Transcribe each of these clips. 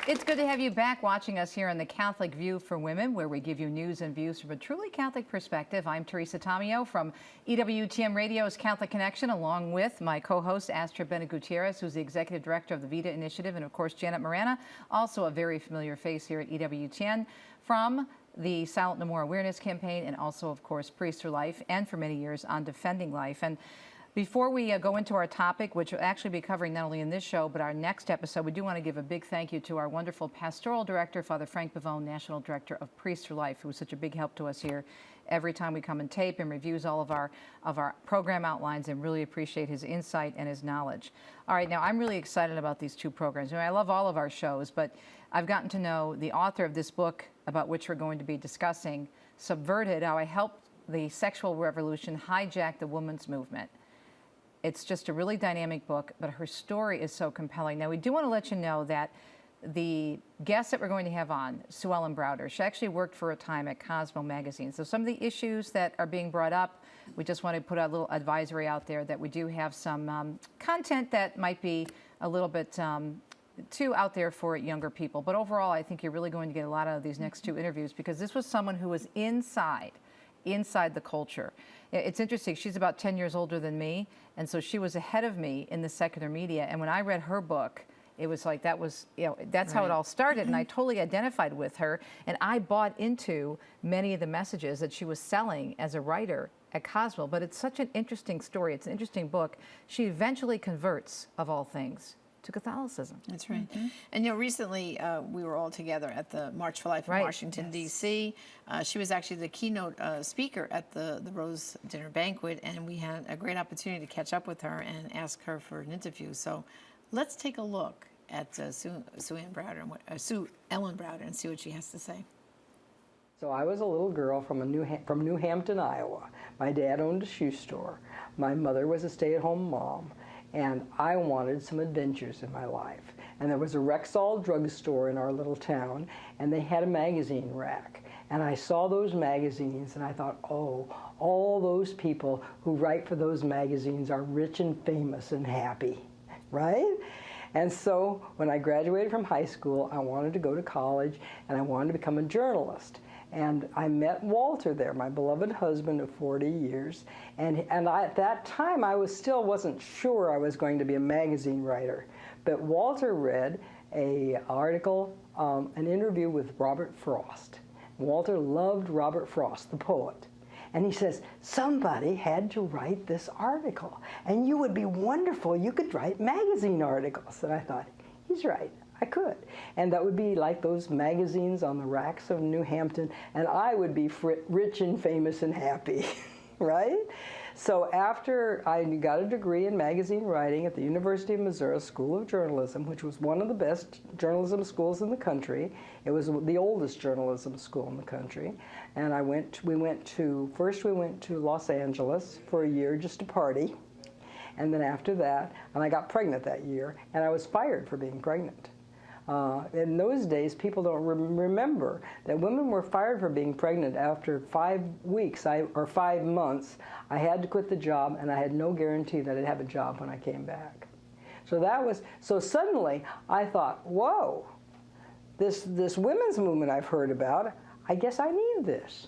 It's good to have you back watching us here on The Catholic View for Women, where we give you news and views from a truly Catholic perspective. I'm Teresa Tomeo from EWTN Radio's Catholic Connection, along with my co-host Astrid Bennett Gutierrez, who's the Executive Director of the VITA Initiative, and of course Janet Morana, also a very familiar face here at EWTN, from the Silent No More Awareness Campaign, and also, of course, Priests for Life, and for many years on Defending Life. And before we go into our topic, which we'll actually be covering not only in this show, but our next episode, we do want to give a big thank you to our wonderful pastoral director, Father Frank Pavone, National Director of Priests for Life, who was such a big help to us here every time we come and tape and reviews all of our program outlines, and really appreciate his insight and his knowledge. All right, now I'm really excited about these two programs. I love all of our shows, but I've gotten to know the author of this book about which we're going to be discussing, Subverted, How I Helped the Sexual Revolution Hijack the Women's Movement. It's just a really dynamic book, but her story is so compelling. Now, we do want to let you know that the guest that we're going to have on, Sue Ellen Browder, she actually worked for a time at Cosmo magazine. So some of the issues that are being brought up, we just want to put a little advisory out there that we do have some content that might be a little bit too out there for younger people. But overall, I think you're really going to get a lot out of these next two interviews, because this was someone who was inside the culture. It's interesting, she's about 10 years older than me, and so she was ahead of me in the secular media, and when I read her book, it was like that was, that's how it all started, and I totally identified with her, and I bought into many of the messages that she was selling as a writer at Cosmo. But it's such an interesting story, it's an interesting book. She eventually converts, of all things, to Catholicism. That's right. And recently we were all together at the March for Life in Washington, D.C. She was actually the keynote speaker at the Rose Dinner Banquet, and we had a great opportunity to catch up with her and ask her for an interview. So let's take a look at Sue Ellen Browder and see what she has to say. So I was a little girl from New Hampton, Iowa. My dad owned a shoe store. My mother was a stay-at-home mom. And I wanted some adventures in my life. And there was a Rexall drugstore in our little town, and they had a magazine rack. And I saw those magazines, and I thought, oh, all those people who write for those magazines are rich and famous and happy, right? And so when I graduated from high school, I wanted to go to college, and I wanted to become a journalist. And I met Walter there, my beloved husband of 40 years. And at that time, I wasn't sure I was going to be a magazine writer. But Walter read an article, an interview with Robert Frost. Walter loved Robert Frost, the poet. And he says, somebody had to write this article. And you would be wonderful. You could write magazine articles. And I thought, he's right. I could. And that would be like those magazines on the racks of New Hampton, and I would be rich and famous and happy, right? So after I got a degree in magazine writing at the University of Missouri School of Journalism, which was one of the best journalism schools in the country, it was the oldest journalism school in the country, and we went to Los Angeles for a year just to party. And then after that, and I got pregnant that year, and I was fired for being pregnant. In those days, people don't remember that women were fired for being pregnant after 5 weeks or 5 months. I had to quit the job, and I had no guarantee that I'd have a job when I came back. So suddenly I thought, whoa, this women's movement I've heard about, I guess I need this.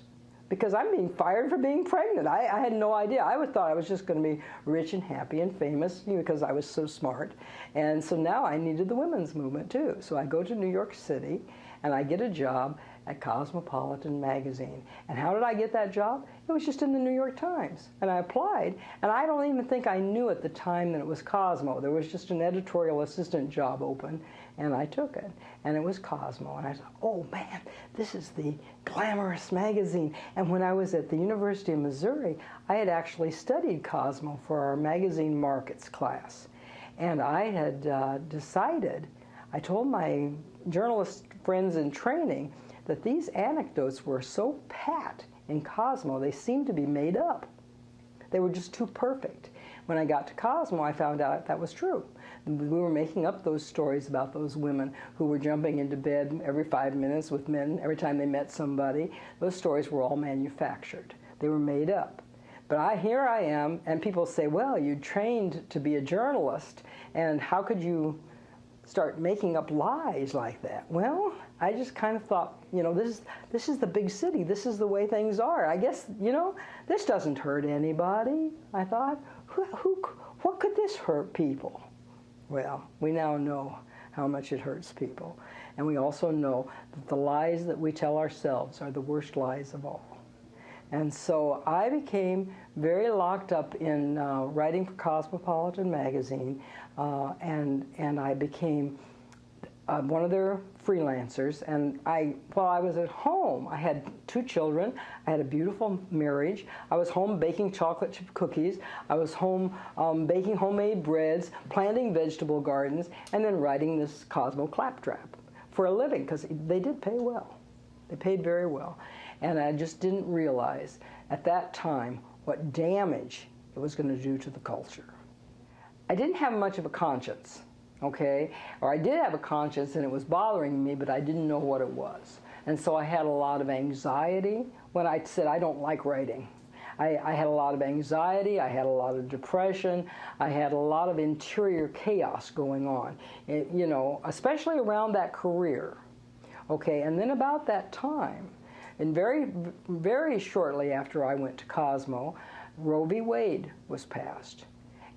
Because I'm being fired for being pregnant. I had no idea. I thought I was just going to be rich and happy and famous because I was so smart. And so now I needed the women's movement too. So I go to New York City and I get a job at Cosmopolitan magazine. And how did I get that job? It was just in the New York Times. And I applied, and I don't even think I knew at the time that it was Cosmo. There was just an editorial assistant job open, and I took it. And it was Cosmo. And I thought, oh man, this is the glamorous magazine. And when I was at the University of Missouri, I had actually studied Cosmo for our magazine markets class. And I had decided, I told my journalist friends in training that these anecdotes were so pat in Cosmo, they seemed to be made up. They were just too perfect. When I got to Cosmo, I found out that was true. We were making up those stories about those women who were jumping into bed every 5 minutes with men every time they met somebody. Those stories were all manufactured. They were made up. But here I am, and people say, well, you trained to be a journalist, and how could you start making up lies like that? Well, I just kind of thought, you know, this is the big city. This is the way things are. I guess, you know, this doesn't hurt anybody. I thought, what could this hurt people? Well, we now know how much it hurts people. And we also know that the lies that we tell ourselves are the worst lies of all. And so I became very locked up in writing for Cosmopolitan magazine, and I became one of their freelancers. And while I was at home, I had 2 children. I had a beautiful marriage. I was home baking chocolate chip cookies. I was home baking homemade breads, planting vegetable gardens, and then writing this Cosmo Claptrap for a living, because they did pay well. They paid very well. And I just didn't realize at that time what damage it was going to do to the culture. I didn't have much of a conscience, okay? Or I did have a conscience and it was bothering me, but I didn't know what it was. And so I had a lot of anxiety when I said I don't like writing. I had a lot of anxiety, I had a lot of depression, I had a lot of interior chaos going on, you know, especially around that career. Okay, and then about that time, and very shortly after I went to Cosmo, Roe v. Wade was passed.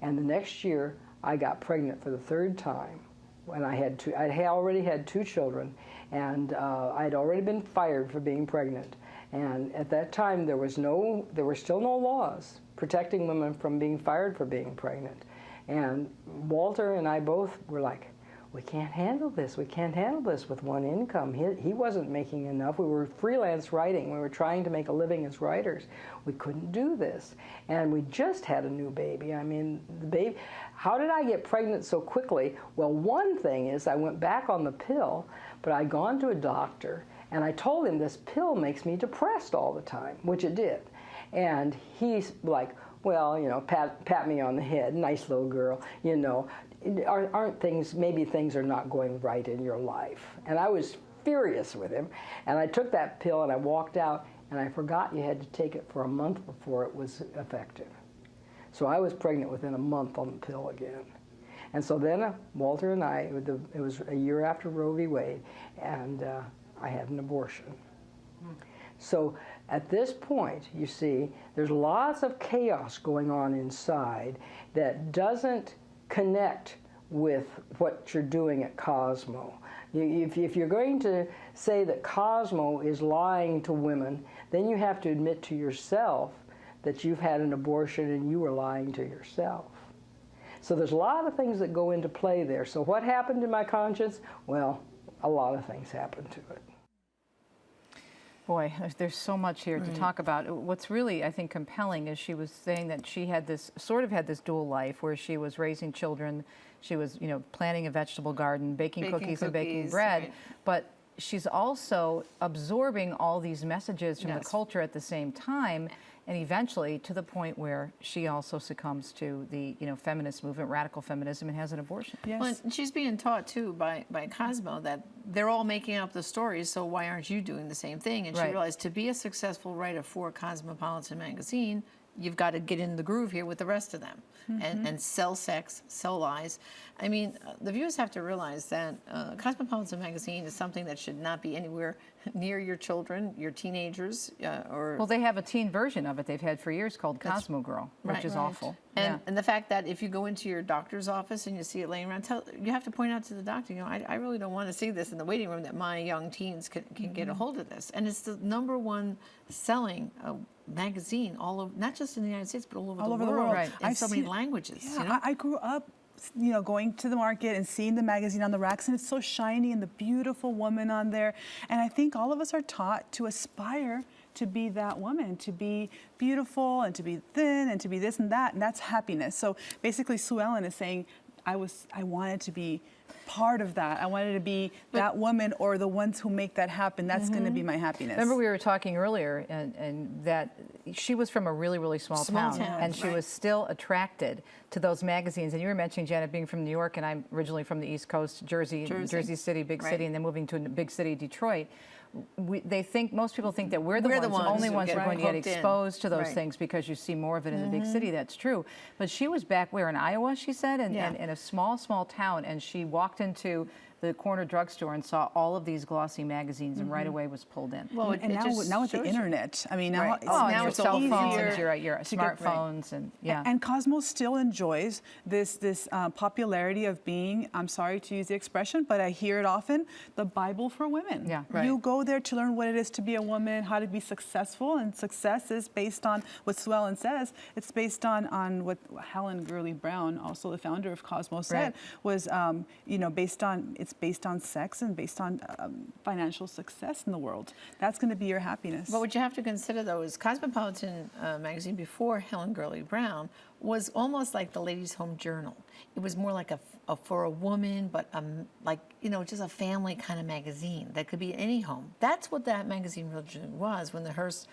And the next year, I got pregnant for the 3rd time. When I had already had 2 children, and I'd already been fired for being pregnant. And at that time, there were still no laws protecting women from being fired for being pregnant. And Walter and I both were like, we can't handle this. We can't handle this with one income. He wasn't making enough. We were freelance writing. We were trying to make a living as writers. We couldn't do this. And we just had a new baby. I mean, the baby, how did I get pregnant so quickly? Well, one thing is I went back on the pill, but I'd gone to a doctor, and I told him this pill makes me depressed all the time, which it did. And he's like, well, you know, pat me on the head, nice little girl, you know. Aren't things, maybe things are not going right in your life. And I was furious with him. And I took that pill and I walked out, and I forgot you had to take it for a month before it was effective. So I was pregnant within a month on the pill again. And so then Walter and I, it was a year after Roe v. Wade, and I had an abortion. So at this point, you see, there's lots of chaos going on inside that doesn't connect with what you're doing at Cosmo. If you're going to say that Cosmo is lying to women, then you have to admit to yourself that you've had an abortion and you were lying to yourself. So there's a lot of things that go into play there. So what happened to my conscience? Well, a lot of things happened to it. Boy, there's so much here to talk about. What's really, I think, compelling is she was saying that she had this, sort of had this dual life where she was raising children, she was, you know, planting a vegetable garden, baking cookies and baking bread, right. but she's also absorbing all these messages from the culture at the same time, and eventually to the point where she also succumbs to the, you know, feminist movement, radical feminism, and has an abortion. Yes. Well, and she's being taught too by Cosmo that they're all making up the stories, so why aren't you doing the same thing? And she realized to be a successful writer for Cosmopolitan magazine, you've got to get in the groove here with the rest of them and sell sex, sell lies. I mean, the viewers have to realize that Cosmopolitan magazine is something that should not be anywhere near your children, your teenagers, or... Well, they have a teen version of it they've had for years called Cosmo Girl, which is awful. And the fact that if you go into your doctor's office and you see it laying around, you have to point out to the doctor, you know, I really don't want to see this in the waiting room, that my young teens can get a hold of this. And it's the #1 selling magazine all over, not just in the United States, but all over the world. Right. In so many languages. Yeah, you know? I grew up, you know, going to the market and seeing the magazine on the racks, and it's so shiny and the beautiful woman on there. And I think all of us are taught to aspire to be that woman, to be beautiful and to be thin and to be this and that, and that's happiness. So basically, Sue Ellen is saying, I wanted to be part of that. I wanted to be that woman, or the ones who make that happen. That's going to be my happiness. Remember we were talking earlier, and that she was from a really, really small town, and she was still attracted to those magazines. And you were mentioning, Janet, being from New York, and I'm originally from the East Coast, Jersey City, big city, and then moving to a big city, Detroit. Most people think that we're the only ones who are going to get exposed to those things because you see more of it in the big city. That's true. But she was back where in Iowa, she said, in a small town, and she walked into the corner drugstore and saw all of these glossy magazines, and right away was pulled in. Well, And now with the internet, I mean, now Right. it's, Oh, now now with it's cell easier phones, your to get- smartphones, and yeah. And Cosmo still enjoys this popularity of being, I'm sorry to use the expression, but I hear it often, the Bible for women. Yeah. Right. You go there to learn what it is to be a woman, how to be successful, and success is based on what Sue Ellen says. It's based on what Helen Gurley Brown, also the founder of Cosmo, said Right. was, based on sex and based on financial success in the world. That's going to be your happiness. But what you have to consider, though, is Cosmopolitan magazine before Helen Gurley Brown was almost like the Ladies' Home Journal. It was more like for a woman, but just a family kind of magazine that could be in any home. That's what that magazine really was when the Hearst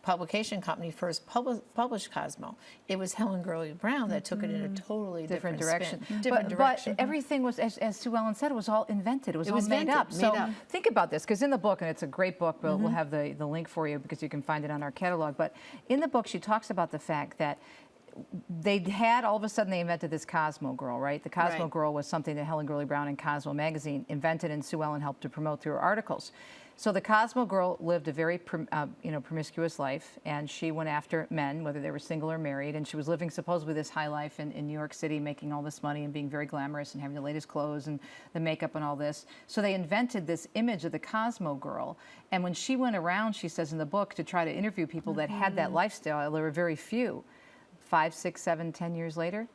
publication company first published Cosmo. It was Helen Gurley Brown that took it in a totally different direction. spin. Different direction. But everything was, as Sue Ellen said, it was all invented. It was all made invented, up. made So up. think about this, because in the book, and it's a great book, but we'll have the link for you because you can find it on our catalog. But in the book, she talks about the fact that all of a sudden they invented this Cosmo Girl, right? The Cosmo Right. Girl was something that Helen Gurley Brown and Cosmo magazine invented, and Sue Ellen helped to promote through her articles. So the Cosmo Girl lived a very promiscuous life, and she went after men, whether they were single or married, and she was living supposedly this high life in New York City, making all this money and being very glamorous and having the latest clothes and the makeup and all this. So they invented this image of the Cosmo Girl, and when she went around, she says in the book, to try to interview people that had that lifestyle, there were very few. 5, 6, 7, 10 years later,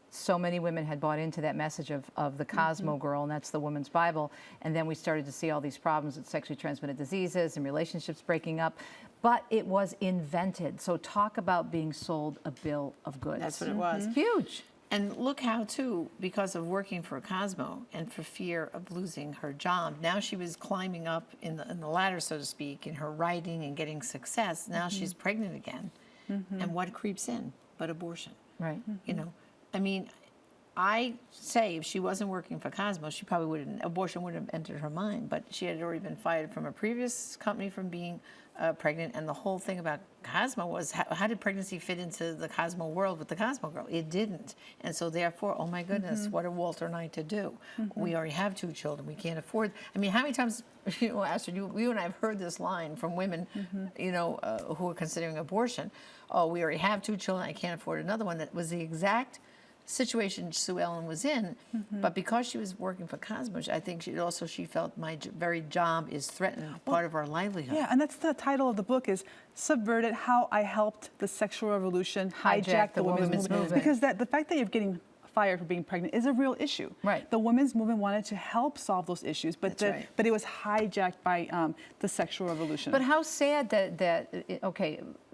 so many women had bought into that message of the Cosmo Girl, and that's the woman's Bible. And then we started to see all these problems with sexually transmitted diseases and relationships breaking up. But it was invented. So talk about being sold a bill of goods. That's what it was. Huge. And look how, too, because of working for Cosmo and for fear of losing her job, now she was climbing up in the ladder, so to speak, in her writing and getting success. Now she's pregnant again. And what creeps in but abortion? Right. You know, I mean, I say if she wasn't working for Cosmo, she probably wouldn't, abortion wouldn't have entered her mind. But she had already been fired from a previous company from being pregnant. And the whole thing about Cosmo was how did pregnancy fit into the Cosmo world with the Cosmo Girl? It didn't. And so therefore, oh my goodness, what are Walter and I to do? We already have 2 children. We can't afford. I mean, how many times, Astrid, you and I have heard this line from women, who are considering abortion. Oh, we already have 2 children. I can't afford another one. That was the exact situation Sue Ellen was in, but because she was working for Cosmo, I think she felt my very job is threatened, part of our livelihood. Yeah, and that's the title of the book is Subverted, How I Helped the Sexual Revolution Hijack the Women's Movement. Because the fact that you're getting fired for being pregnant is a real issue. Right. The women's movement wanted to help solve those issues, but but it was hijacked by the sexual revolution. But how sad that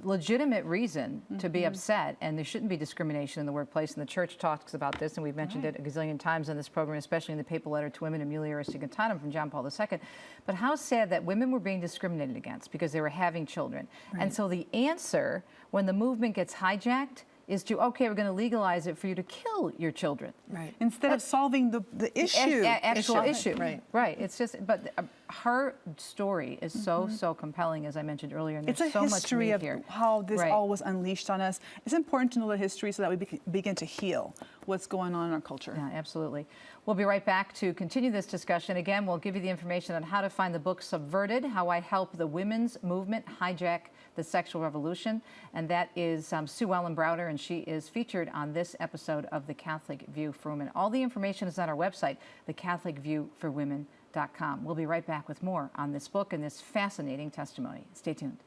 legitimate reason to be upset, and there shouldn't be discrimination in the workplace, and the church talks about this, and we've mentioned it a gazillion times on this program, especially in the papal letter to women, Amelia Aristogatatum from John Paul II. But how sad that women were being discriminated against because they were having children. Right. And so the answer, when the movement gets hijacked, is to, okay, we're going to legalize it for you to kill your children. Right. Instead of solving the issue. Actual issue. Right. Right. It's just, but her story is so compelling, as I mentioned earlier, and there's It's a so much history meat of here. how this all was unleashed on us. It's important to know the history so that we begin to heal what's going on in our culture. Yeah, absolutely. We'll be right back to continue this discussion. Again, we'll give you the information on how to find the book Subverted, How I Help the Women's Movement Hijack the Sexual Revolution. And that is Sue Ellen Browder, and she is featured on this episode of The Catholic View for Women. All the information is on our website, thecatholicviewforwomen.com. We'll be right back with more on this book and this fascinating testimony. Stay tuned.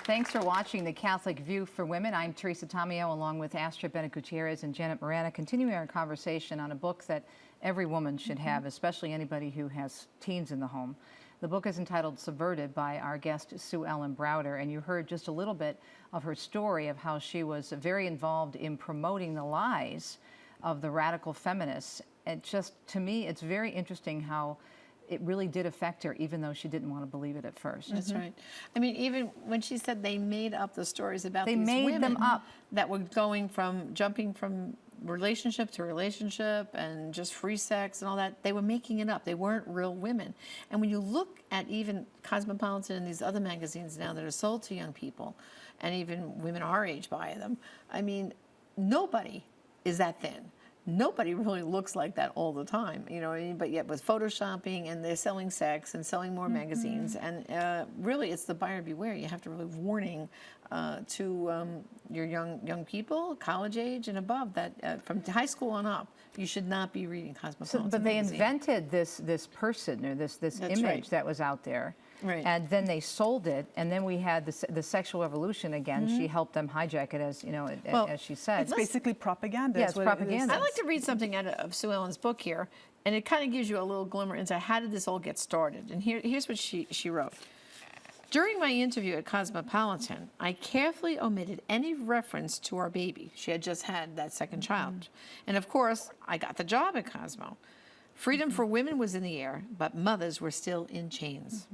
Thanks for watching The Catholic View for Women. I'm Teresa Tomeo, along with Astrid Bennett Gutierrez and Janet Morana, continuing our conversation on a book that every woman should have, especially anybody who has teens in the home. The book is entitled Subverted by our guest, Sue Ellen Browder, and you heard just a little bit of her story of how she was very involved in promoting the lies of the radical feminists. And just, to me, it's very interesting how it really did affect her, even though she didn't want to believe it at first. That's right. I mean, even when she said they made up the stories about They these made women them up. that were jumping from relationship to relationship and just free sex and all that, they were making it up. They weren't real women. And when you look at even Cosmopolitan and these other magazines now that are sold to young people, and even women our age buy them, I mean, nobody is that thin. Nobody really looks like that all the time, you know what I mean? But yet with photoshopping, and they're selling sex and selling more magazines, and really it's the buyer beware. You have to really warning to your young people, college age and above, that from high school on up, you should not be reading Cosmopolitan But they magazine. invented this person, or this image right. that was out there. Right. And then they sold it, and then we had the sexual revolution again. She helped them hijack it, as you know, Well, as she said. It's basically propaganda. Yeah, is it's what it is. propaganda. I'd like to read something out of Sue Ellen's book here, and it kind of gives you a little glimmer into how did this all get started. And here's what she wrote. During my interview at Cosmopolitan, I carefully omitted any reference to our baby. She had just had that second child. And of course, I got the job at Cosmo. Freedom for women was in the air, but mothers were still in chains.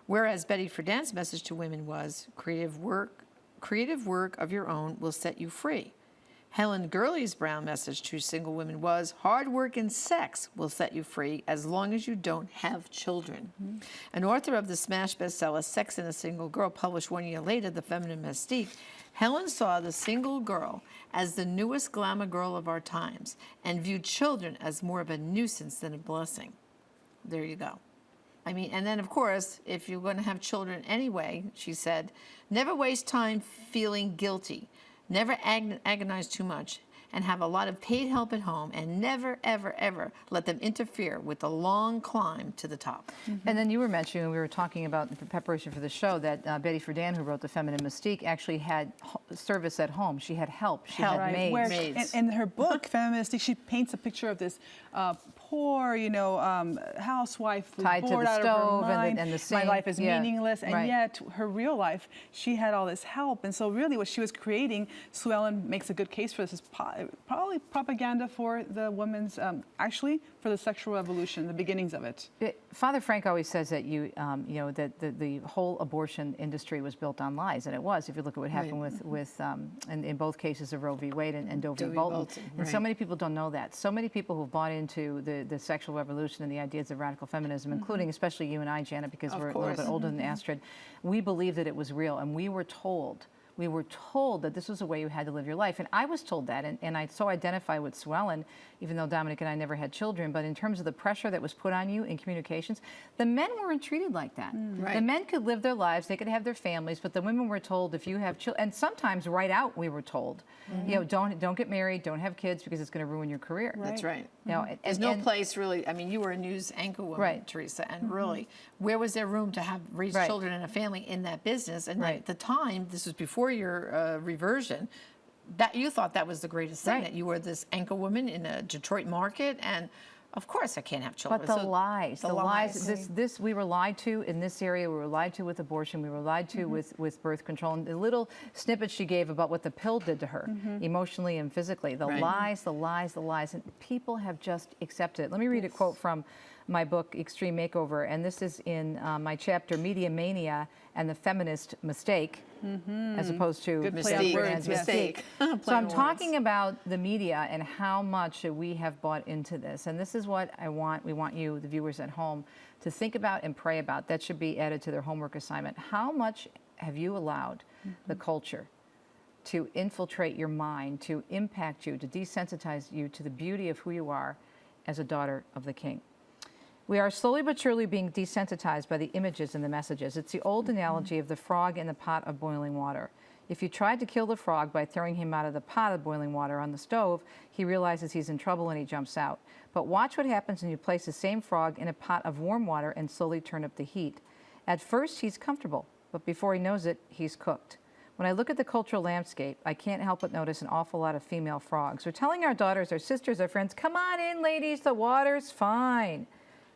Whereas Betty Friedan's message to women was, creative work of your own will set you free. Helen Gurley's brown message to single women was, hard work and sex will set you free as long as you don't have children. An author of the smash bestseller Sex and a Single Girl, published 1 year later, The Feminine Mystique, Helen saw the single girl as the newest glamour girl of our times and viewed children as more of a nuisance than a blessing. There you go. I mean, and then, of course, if you're going to have children anyway, she said, never waste time feeling guilty. Never agonize too much, and have a lot of paid help at home, and never, ever, ever let them interfere with the long climb to the top. And then you were mentioning, we were talking about in preparation for the show, that Betty Friedan, who wrote The Feminine Mystique, actually had service at home. She had help. She had maids. Where, Maids. in her book, Feminine Mystique, she paints a picture of this poor, housewife who's Tied to bored the out stove of her mind. and the My sink. life is Yeah, meaningless, and right. yet her real life, she had all this help. And so really what she was creating, Sue Ellen makes a good case for this, is probably propaganda for the women's, actually for the sexual revolution, the beginnings of it. Father Frank always says that that the whole abortion industry was built on lies, and it was. If you look at what happened with in both cases of Roe v. Wade and Doe v. Bolton, and so many people don't know that. So many people who've bought into the sexual revolution and the ideas of radical feminism, including especially you and I, Janet, because we're a little bit older than Astrid, we believed that it was real, and we were told that this was a way you had to live your life. And I was told that, and I so identify with Sue Ellen, even though Dominic and I never had children, but in terms of the pressure that was put on you in communications, the men weren't treated like that. Right. The men could live their lives, they could have their families, but the women were told, if you have children, and sometimes right out we were told, don't get married, don't have kids, because it's going to ruin your career. That's right. There's There's no place really, I mean, you were a news anchor woman, Teresa, and really, where was there room to have raised children and a family in that business? And at the time, this was before your reversion, that you thought that was the greatest thing, that you were this anchor woman in a Detroit market, and of course I can't have children. But the lies, this we were lied to in this area. We were lied to with abortion. We were lied to with birth control. And the little snippet she gave about what the pill did to her, emotionally and physically. The lies, the lies, the lies. And people have just accepted it. Let me read a quote from my book, Extreme Makeover. And this is in my chapter, Media Mania and the Feminist Mistake, as opposed to Good play on words, mistake. So I'm talking about the media and how much we have bought into this. And this is what we want you, the viewers at home, to think about and pray about. That should be added to their homework assignment. How much have you allowed the culture to infiltrate your mind, to impact you, to desensitize you to the beauty of who you are as a daughter of the King? We are slowly but surely being desensitized by the images and the messages. It's the old analogy of the frog in the pot of boiling water. If you tried to kill the frog by throwing him out of the pot of boiling water on the stove, he realizes he's in trouble and he jumps out. But watch what happens when you place the same frog in a pot of warm water and slowly turn up the heat. At first, he's comfortable. but before he knows it, he's cooked. When I look at the cultural landscape, I can't help but notice an awful lot of female frogs. We're telling our daughters, our sisters, our friends, come on in, ladies, the water's fine.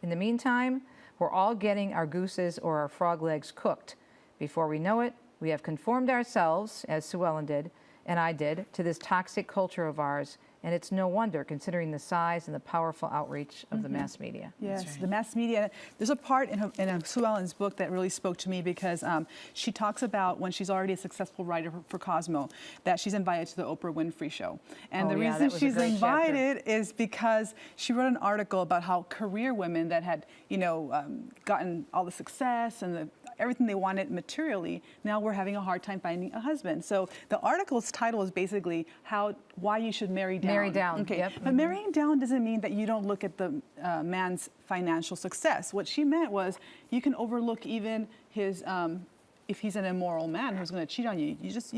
In the meantime, we're all getting our gooses or our frog legs cooked. Before we know it, we have conformed ourselves, as Sue Ellen did, and I did, to this toxic culture of ours. And it's no wonder, considering the size and the powerful outreach of the mass media. Yes, the mass media. There's a part in Sue Ellen's book that really spoke to me because she talks about when she's already a successful writer for Cosmo, that she's invited to the Oprah Winfrey Show. And the reason she's invited is because she wrote an article about how career women that had, gotten all the success and everything they wanted materially, now we're having a hard time finding a husband. So the article's title is basically why you should marry down. Marry down. Okay, Yep. but marrying down doesn't mean that you don't look at the man's financial success. What she meant was you can overlook even his, if he's an immoral man who's going to cheat on you. You just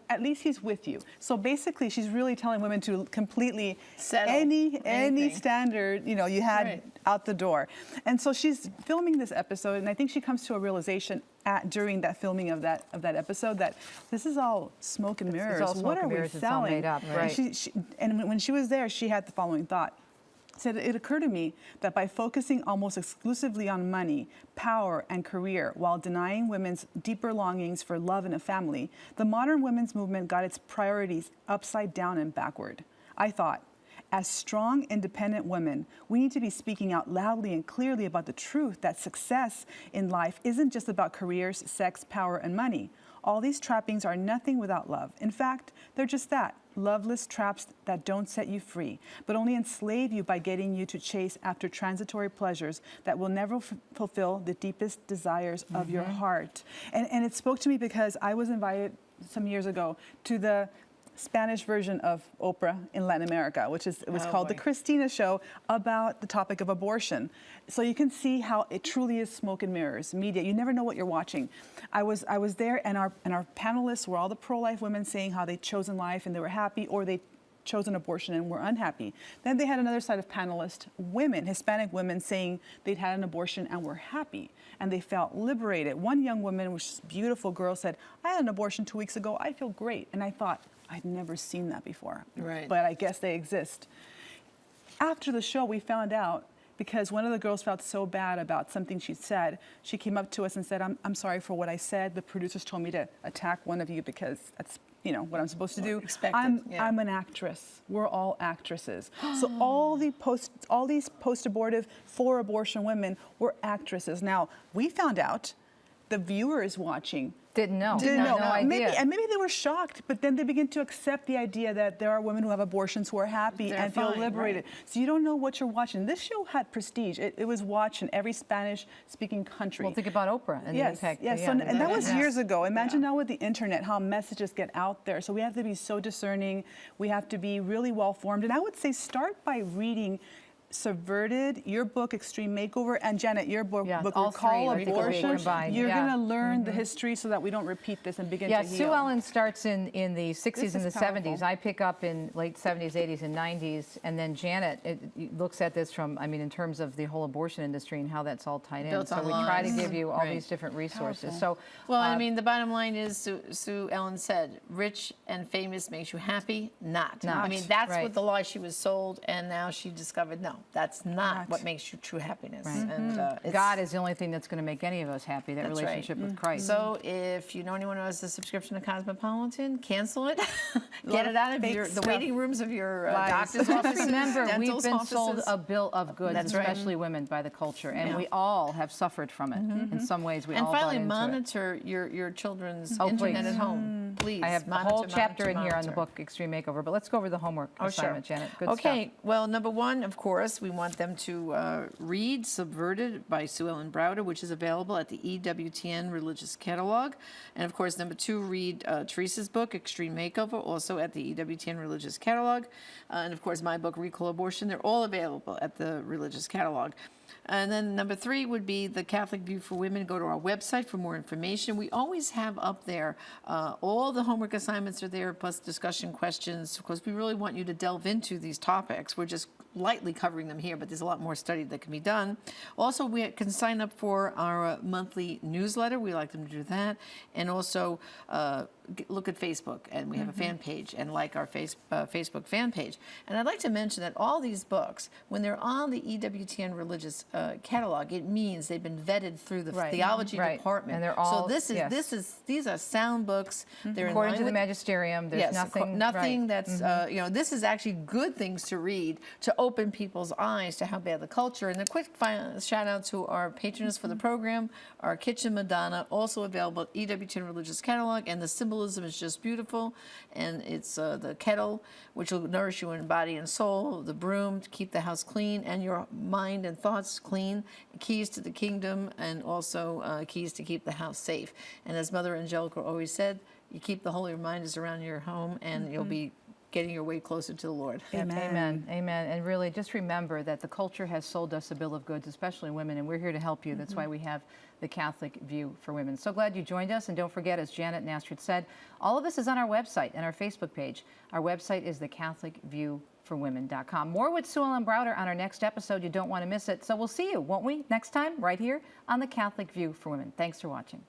at least he's with you. So basically, she's really telling women to completely settle any standard you had out the door. And so she's filming this episode, and I think she comes to a realization during that filming of that episode that this is all smoke and mirrors. It's all smoke what and are mirrors. we It's all selling? made up, right? And when she was there, she had the following thought. Said, it occurred to me that by focusing almost exclusively on money, power, and career while denying women's deeper longings for love and a family, the modern women's movement got its priorities upside down and backward. I thought, as strong, independent women, we need to be speaking out loudly and clearly about the truth that success in life isn't just about careers, sex, power, and money. All these trappings are nothing without love. In fact, they're just that. Loveless traps that don't set you free, but only enslave you by getting you to chase after transitory pleasures that will never fulfill the deepest desires of your heart. And it spoke to me because I was invited some years ago to the Spanish version of Oprah in Latin America, which is called The Christina Show, about the topic of abortion. So you can see how it truly is smoke and mirrors, media. You never know what you're watching. I was there, and our panelists were all the pro-life women saying how they'd chosen life and they were happy, or they chose an abortion and were unhappy. Then they had another side of panelists, women, Hispanic women, saying they'd had an abortion and were happy and they felt liberated. One young woman, which is a beautiful girl, said, I had an abortion 2 weeks ago, I feel great. And I thought, I'd never seen that before, but I guess they exist. After the show, we found out, because one of the girls felt so bad about something she'd said, she came up to us and said, I'm sorry for what I said. The producers told me to attack one of you because that's what I'm supposed to do. I'm an actress. We're all actresses. So all these post-abortive, for abortion women were actresses. Now, we found out, the viewers watching didn't know. No idea. Maybe they were shocked, but then they begin to accept the idea that there are women who have abortions who are happy and feel liberated. So you don't know what you're watching. This show had prestige. It was watched in every Spanish-speaking country. Well, think about Oprah and the impact. Yes, and that was years ago. Imagine now with the internet, how messages get out there. So we have to be so discerning. We have to be really well-formed. And I would say start by reading Subverted, your book, Extreme Makeover, and Janet, your book, Call Abortion. You're going to learn the history so that we don't repeat this and begin to heal. Sue Ellen starts in the 60s and the 70s. I pick up in late 70s, 80s, and 90s. And then Janet looks at this from, in terms of the whole abortion industry and how that's all tied in. So we try to give you all these different resources. So, well, the bottom line is, Sue Ellen said, rich and famous makes you happy? Not. That's what the lie she was sold, and now she discovered, no. That's not what makes you true happiness. And God is the only thing that's going to make any of us happy, that relationship with Christ. So if you know anyone who has a subscription to Cosmopolitan, cancel it. Get it out of the waiting rooms of your doctor's offices. Remember, we've been sold a bill of goods, especially women, by the culture. And we all have suffered from it. In some ways, we all bought into it. And finally, monitor your children's internet at home. Please. I have a whole chapter in here on the book, Extreme Makeover. But let's go over the homework assignment, Janet. Good stuff. Okay. Well, number one, of course, we want them to read Subverted by Sue Ellen Browder, which is available at the EWTN Religious Catalog. And of course, number two, read Teresa's book, Extreme Makeover, also at the EWTN Religious Catalog. And of course, my book, Recall Abortion. They're all available at the Religious Catalog. And then number 3 would be the Catholic View for Women. Go to our website for more information. We always have up there all the homework assignments are there, plus discussion questions, because we really want you to delve into these topics. We're just lightly covering them here, but there's a lot more study that can be done. Also, we can sign up for our monthly newsletter. We like them to do that. And also look at Facebook, and we have a fan page, and like our Facebook fan page. And I'd like to mention that all these books, when they're on the EWTN religious catalog, it means they've been vetted through the theology department. And they're all, so these are sound books. They're according to the magisterium. There's nothing that's you know, this is actually good things to read to open people's eyes to how bad the culture. And a quick shout out to our patrons for the program, our Kitchen Madonna, also available at EWTN religious catalog, and the symbolism is just beautiful. And it's the kettle, which will nourish you in body and soul, the broom to keep the house clean and your mind and thoughts clean, keys to the kingdom, and also keys to keep the house safe. And as Mother Angelica always said, you keep the holy reminders around your home, and you'll be getting your way closer to the Lord. Amen. Amen. Amen. And really, just remember that the culture has sold us a bill of goods, especially women, and we're here to help you. That's why we have the Catholic View for Women. So glad you joined us, and don't forget, as Janet and Astrid said, all of this is on our website and our Facebook page. Our website is thecatholicviewforwomen.com. More with Sue Ellen Browder on our next episode. You don't want to miss it. So we'll see you, won't we, next time, right here on the Catholic View for Women. Thanks for watching.